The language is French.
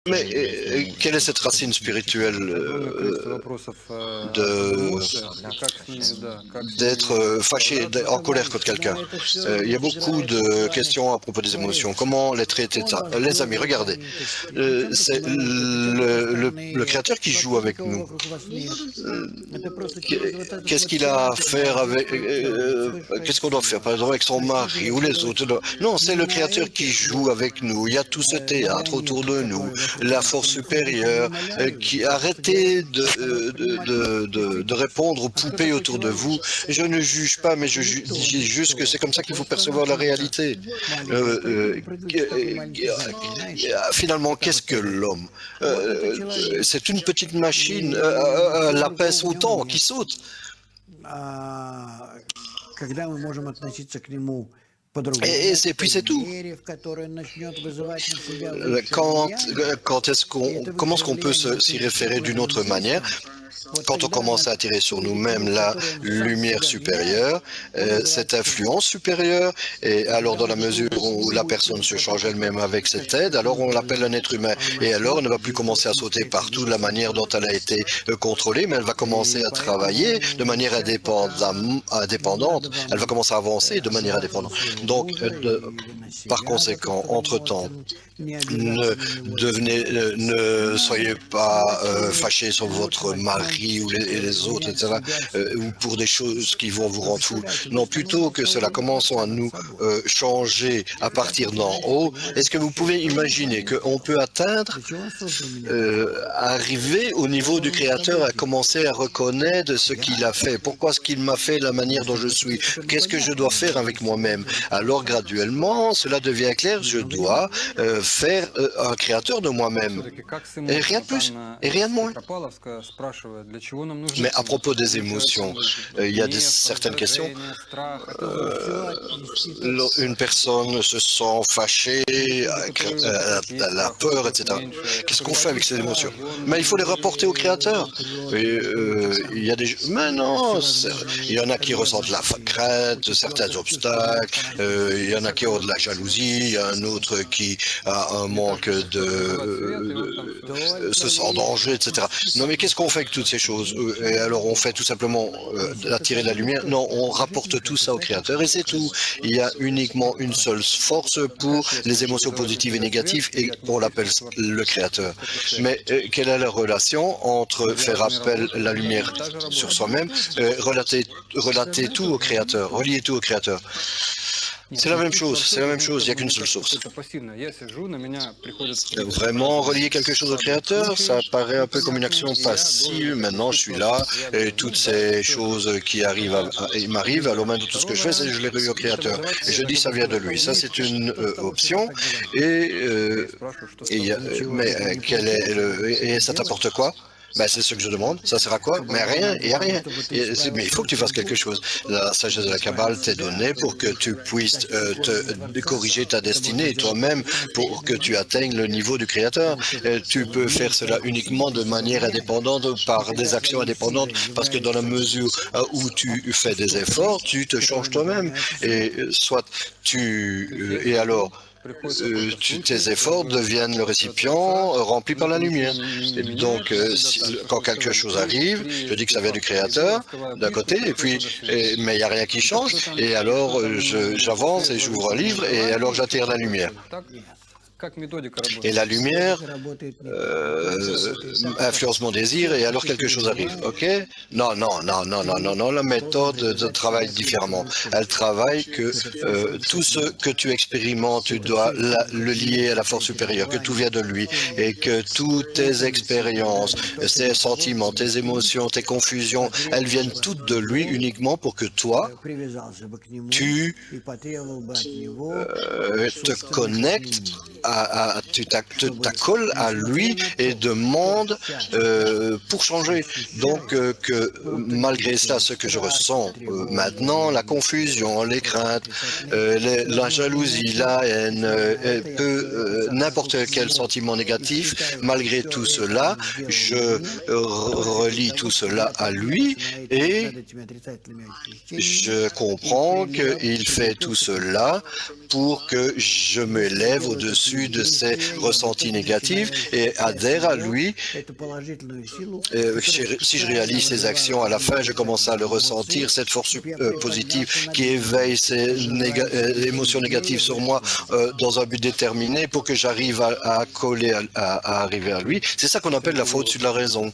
Mais quelle est cette racine spirituelle de d'être fâché, en colère contre quelqu'un? Il y a beaucoup de questions à propos des émotions. Comment les traiter ça? Les amis, regardez, c'est le Créateur qui joue avec nous. Qu'est-ce qu'il a à faire avec... qu'est-ce qu'on doit faire, par exemple, avec son mari ou les autres? Non, c'est le Créateur qui joue avec nous. Il y a tout ce théâtre autour de nous, la force supérieure, qui arrêtez de répondre aux poupées autour de vous. Je ne juge pas, mais je dis juste que c'est comme ça qu'il faut percevoir la réalité. Finalement, qu'est-ce que l'homme? C'est une petite machine, la pince au temps qui saute. Et puis c'est tout. Comment est-ce qu'on peut s'y référer d'une autre manière? Quand on commence à attirer sur nous-mêmes la lumière supérieure, cette influence supérieure, et alors dans la mesure où la personne se change elle-même avec cette aide, alors on l'appelle un être humain. Et alors elle ne va plus commencer à sauter partout de la manière dont elle a été contrôlée, mais elle va commencer à travailler de manière indépendante. Elle va commencer à avancer de manière indépendante. Donc, par conséquent, entre-temps, ne soyez pas fâchés sur votre mari ou les autres, etc., ou pour des choses qui vont vous rendre fou. Non, plutôt que cela, commençons à nous changer à partir d'en haut. Est-ce que vous pouvez imaginer qu'on peut atteindre, arriver au niveau du Créateur, à commencer à reconnaître ce qu'il a fait? Pourquoi est-ce qu'il m'a fait la manière dont je suis? Qu'est-ce que je dois faire avec moi-même? Alors, graduellement, cela devient clair, je dois faire un créateur de moi-même. Et rien de plus, et rien de moins. Mais à propos des émotions, il y a certaines questions. Une personne se sent fâchée, la peur, etc. Qu'est-ce qu'on fait avec ces émotions? Mais il faut les rapporter au Créateur. Et, il y a des... Mais non, il y en a qui ressentent la crainte, certains obstacles, il y en a qui ont de la jalousie, il y a un autre qui a un manque se sent en danger, etc. Non, mais qu'est-ce qu'on fait avec toutes ces choses? Et alors, on fait tout simplement attirer la lumière? Non, on rapporte tout ça au Créateur et c'est tout. Il y a uniquement une seule force pour les émotions positives et négatives et on l'appelle le Créateur. Mais quelle est la relation entre faire appel à la lumière sur soi-même, relater tout au Créateur, relier tout au Créateur? C'est la même chose, c'est la même chose, il n'y a qu'une seule source. Vraiment, relier quelque chose au Créateur, ça paraît un peu comme une action passive. Maintenant, je suis là, et toutes ces choses qui m'arrivent, alors maintenant, tout ce que je fais, c'est que je les relie au Créateur. Et je dis, ça vient de lui. Ça, c'est une option. Mais et ça t'apporte quoi? Ben, c'est ce que je demande. Ça sert à quoi? Mais rien, il n'y a rien. Mais il faut que tu fasses quelque chose. La sagesse de la Kabbale t'est donnée pour que tu puisses corriger ta destinée toi-même, pour que tu atteignes le niveau du Créateur. Tu peux faire cela uniquement de manière indépendante, par des actions indépendantes, parce que dans la mesure où tu fais des efforts, tu te changes toi-même. Et soit et alors, tes efforts deviennent le récipient rempli par la lumière. Et donc, quand quelque chose arrive, je dis que ça vient du Créateur, d'un côté, mais il n'y a rien qui change, et alors j'avance et j'ouvre un livre, et alors j'attire la lumière. Et la lumière influence mon désir et alors quelque chose arrive, ok? Non, non, non, non, non, non, non, la méthode travaille différemment. Elle travaille que tout ce que tu expérimentes, tu dois le lier à la force supérieure, que tout vient de lui et que toutes tes expériences, tes sentiments, tes émotions, tes confusions, elles viennent toutes de lui uniquement pour que toi, tu te connectes tu t'accoles à lui et demande pour changer. Donc, que malgré cela, ce que je ressens maintenant, la confusion, les craintes, la jalousie, la haine, n'importe quel sentiment négatif, malgré tout cela, je relie tout cela à lui et je comprends qu'il fait tout cela pour que je m'élève au-dessus vue de ses ressentis négatifs et adhère à lui. Si je réalise ces actions, à la fin, je commence à le ressentir, cette force positive qui éveille ces émotions négatives sur moi dans un but déterminé pour que j'arrive à coller, à arriver à lui. C'est ça qu'on appelle la foi au-dessus de la raison.